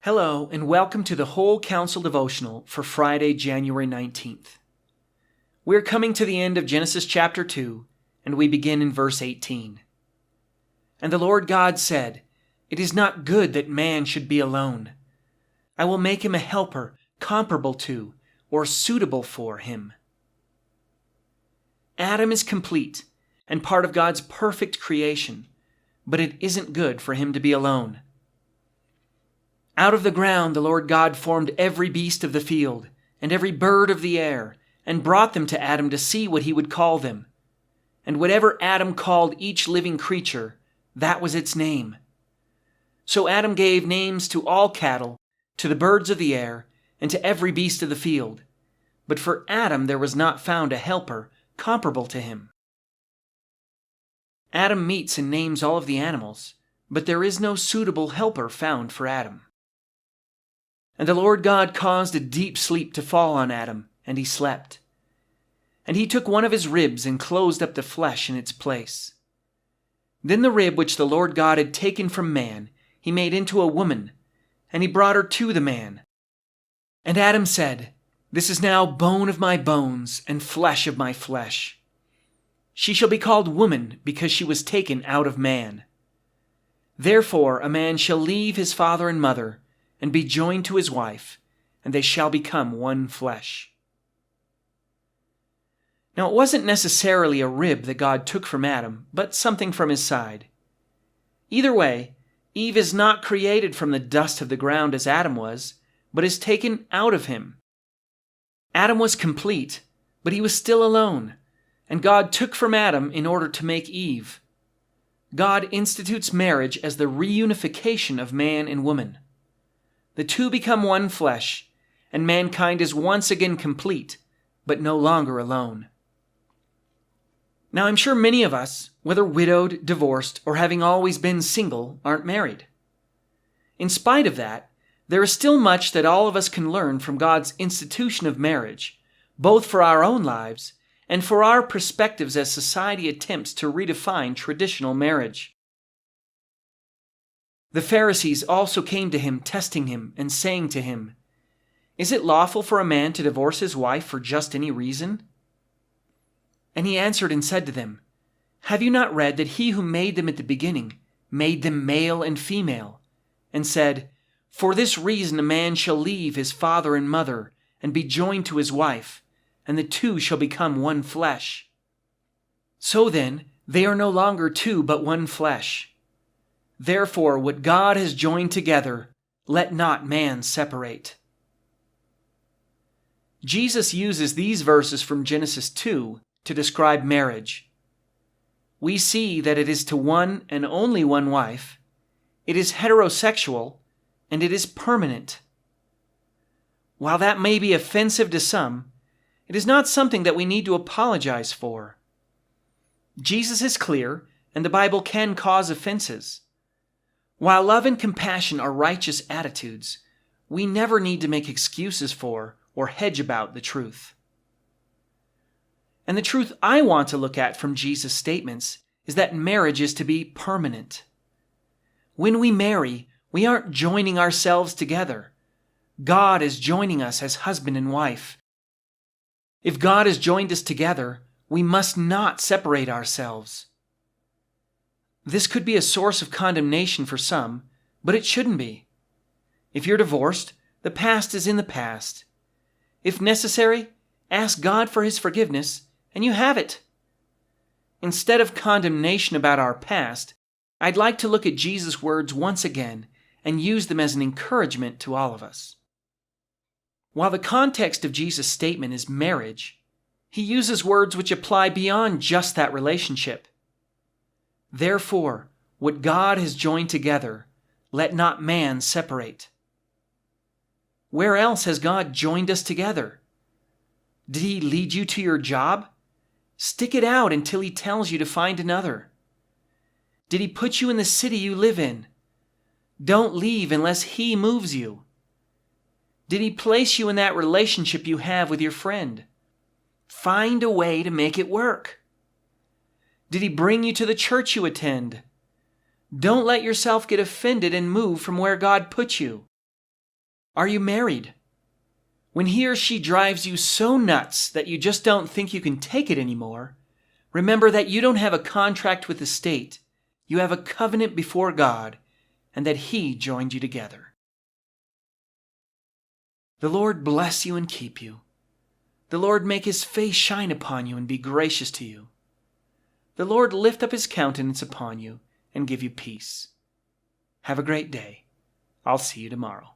Hello, and welcome to the whole Counsel Devotional for Friday, January 19th. We're coming to the end of Genesis chapter 2, and we begin in verse 18. And the Lord God said, "It is not good that man should be alone. I will make him a helper comparable to, or suitable for, him." Adam is complete and part of God's perfect creation, but it isn't good for him to be alone. Out of the ground the Lord God formed every beast of the field and every bird of the air, and brought them to Adam to see what he would call them. And whatever Adam called each living creature, that was its name. So Adam gave names to all cattle, to the birds of the air, and to every beast of the field. But for Adam there was not found a helper comparable to him. Adam meets and names all of the animals, but there is no suitable helper found for Adam. And the Lord God caused a deep sleep to fall on Adam, and he slept. And he took one of his ribs and closed up the flesh in its place. Then the rib which the Lord God had taken from man, he made into a woman, and he brought her to the man. And Adam said, "This is now bone of my bones and flesh of my flesh. She shall be called woman, because she was taken out of man. Therefore a man shall leave his father and mother, and be joined to his wife, and they shall become one flesh." Now it wasn't necessarily a rib that God took from Adam, but something from his side. Either way, Eve is not created from the dust of the ground as Adam was, but is taken out of him. Adam was complete, but he was still alone, and God took from Adam in order to make Eve. God institutes marriage as the reunification of man and woman. The two become one flesh, and mankind is once again complete, but no longer alone. Now I'm sure many of us, whether widowed, divorced, or having always been single, aren't married. In spite of that, there is still much that all of us can learn from God's institution of marriage, both for our own lives and for our perspectives as society attempts to redefine traditional marriage. The Pharisees also came to him, testing him and saying to him, "Is it lawful for a man to divorce his wife for just any reason?" And he answered and said to them, "Have you not read that he who made them at the beginning made them male and female, and said, 'For this reason a man shall leave his father and mother and be joined to his wife, and the two shall become one flesh'? So then, they are no longer two but one flesh. Therefore, what God has joined together, let not man separate." Jesus uses these verses from Genesis 2 to describe marriage. We see that it is to one and only one wife, it is heterosexual, and it is permanent. While that may be offensive to some, it is not something that we need to apologize for. Jesus is clear, and the Bible can cause offenses. While love and compassion are righteous attitudes, we never need to make excuses for or hedge about the truth. And the truth I want to look at from Jesus' statements is that marriage is to be permanent. When we marry, we aren't joining ourselves together. God is joining us as husband and wife. If God has joined us together, we must not separate ourselves. This could be a source of condemnation for some, but it shouldn't be. If you're divorced, the past is in the past. If necessary, ask God for his forgiveness, and you have it. Instead of condemnation about our past, I'd like to look at Jesus' words once again and use them as an encouragement to all of us. While the context of Jesus' statement is marriage, he uses words which apply beyond just that relationship. Therefore, what God has joined together, let not man separate. Where else has God joined us together? Did he lead you to your job? Stick it out until he tells you to find another. Did he put you in the city you live in? Don't leave unless he moves you. Did he place you in that relationship you have with your friend? Find a way to make it work. Did he bring you to the church you attend? Don't let yourself get offended and move from where God put you. Are you married? When he or she drives you so nuts that you just don't think you can take it anymore, remember that you don't have a contract with the state. You have a covenant before God, and that He joined you together. The Lord bless you and keep you. The Lord make His face shine upon you and be gracious to you. The Lord lift up His countenance upon you and give you peace. Have a great day. I'll see you tomorrow.